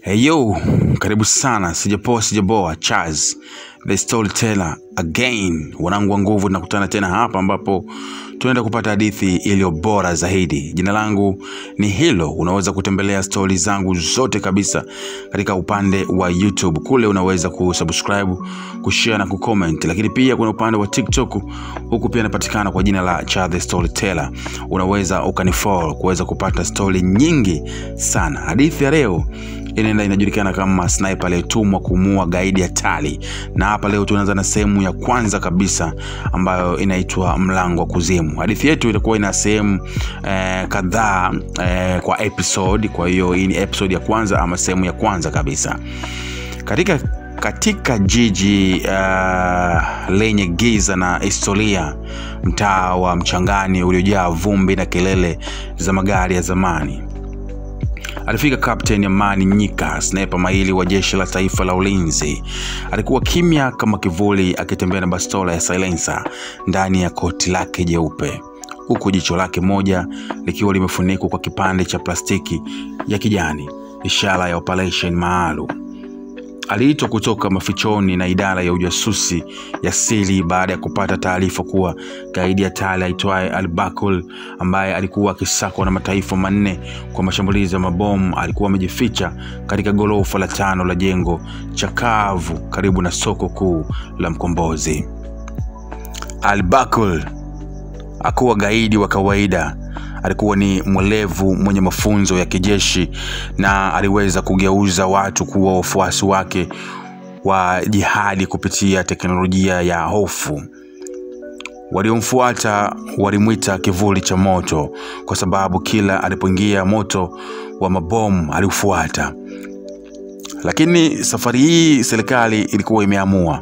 Hey yo, karibu sana, sijapoa, Chaz, the storyteller again. Wanangu wa nguvu, tunakutana tena hapa ambapo tunaenda kupata hadithi iliyo bora zaidi. Jina langu ni Hilo. Unaweza kutembelea stories zangu zote kabisa katika upande wa YouTube. Kule unaweza kusubscribe, kushare na kucomment. Lakini pia kuna upande wa TikTok, huku pia napatikana kwa jina la Chaz the storyteller. Unaweza ukanifollow kuweza kupata story nyingi sana. Hadithi ya leo inajulikana kama sniper aliyetumwa kumuua gaidi hatari. Na hapa leo tunaanza na sehemu ya kwanza kabisa ambayo inaitwa Mlango wa Kuzimu. Hadithi yetu itakuwa ina sehemu kadhaa kwa episode. Kwa hiyo hii ni episode ya kwanza ama sehemu ya kwanza kabisa. Katika jiji lenye giza na historia, mtaa wa Mchangani uliojaa vumbi na kelele za magari ya zamani, alifika Captain Amani Nyika, sniper mahiri wa jeshi la taifa la ulinzi. Alikuwa kimya kama kivuli, akitembea na bastola ya silencer ndani ya koti lake jeupe, huku jicho lake moja likiwa limefunikwa kwa kipande cha plastiki ya kijani, ishara ya operation maalum. Aliitwa kutoka mafichoni na idara ya ujasusi ya siri baada ya kupata taarifa kuwa gaidi hatari aitwaye Al-Bakul, ambaye alikuwa akisakwa na mataifa manne kwa mashambulizi ya mabomu, alikuwa amejificha katika gorofa la 5 la jengo chakavu karibu na soko kuu la Mkombozi. Al-Bakul hakuwa gaidi wa kawaida. Alikuwa ni mwelevu mwenye mafunzo ya kijeshi, na aliweza kugeuza watu kuwa wafuasi wake wa jihadi kupitia teknolojia ya hofu. Waliomfuata walimuita kivuli cha moto, kwa sababu kila alipoingia moto wa mabomu aliufuata. Lakini safari hii serikali ilikuwa imeamua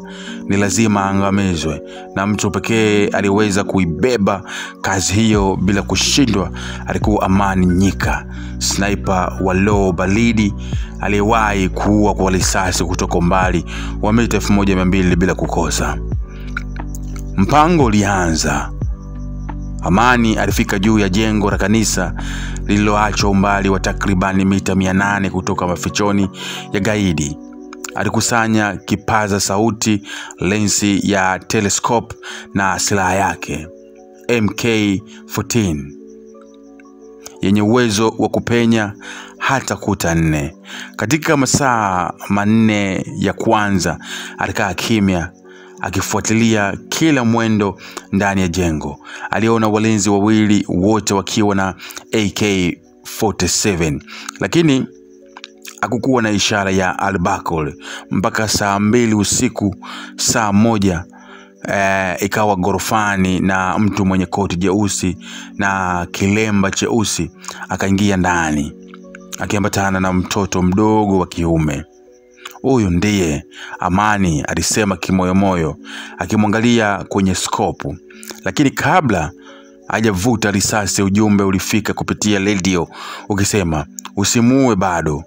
ni lazima angamizwe, na mtu pekee aliweza kuibeba kazi hiyo bila kushindwa alikuwa Amani Nyika, sniper wa low balidi aliyewahi kuua kwa risasi kutoka umbali wa mita 1200 bila kukosa. Mpango ulianza. Amani alifika juu ya jengo la kanisa lililoachwa umbali wa takriban mita 800 kutoka mafichoni ya gaidi. Alikusanya kipaza sauti, lensi ya telescope na silaha yake MK14 yenye uwezo wa kupenya hata kuta 4. Katika masaa 4 ya kwanza alikaa kimya, akifuatilia kila mwendo ndani ya jengo. Aliona walinzi wawili, wote wakiwa na AK-47, lakini hakukuwa na ishara ya Al-Bakul mpaka saa 2 usiku. Saa 1 ikawa gorofani na mtu mwenye koti jeusi na kilemba cheusi akaingia ndani, akiambatana na mtoto mdogo wa kiume. "Huyu ndiye," Amani alisema kimoyomoyo, akimwangalia kwenye skopu. Lakini kabla hajavuta risasi, ujumbe ulifika kupitia radio ukisema, "Usimuue bado,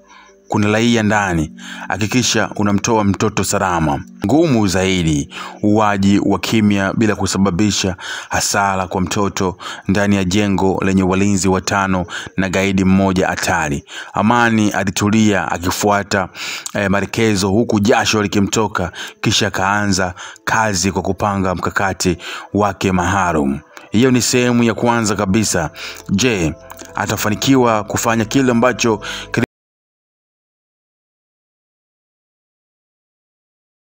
kuna raia ndani, hakikisha unamtoa mtoto salama." Ngumu zaidi, uwaji wa kimya bila kusababisha hasara kwa mtoto ndani ya jengo lenye walinzi 5 na gaidi mmoja hatari. Amani alitulia akifuata maelekezo, huku jasho likimtoka, kisha kaanza kazi kwa kupanga mkakati wake maalum. Hiyo ni sehemu ya kwanza kabisa. Je, atafanikiwa kufanya kile ambacho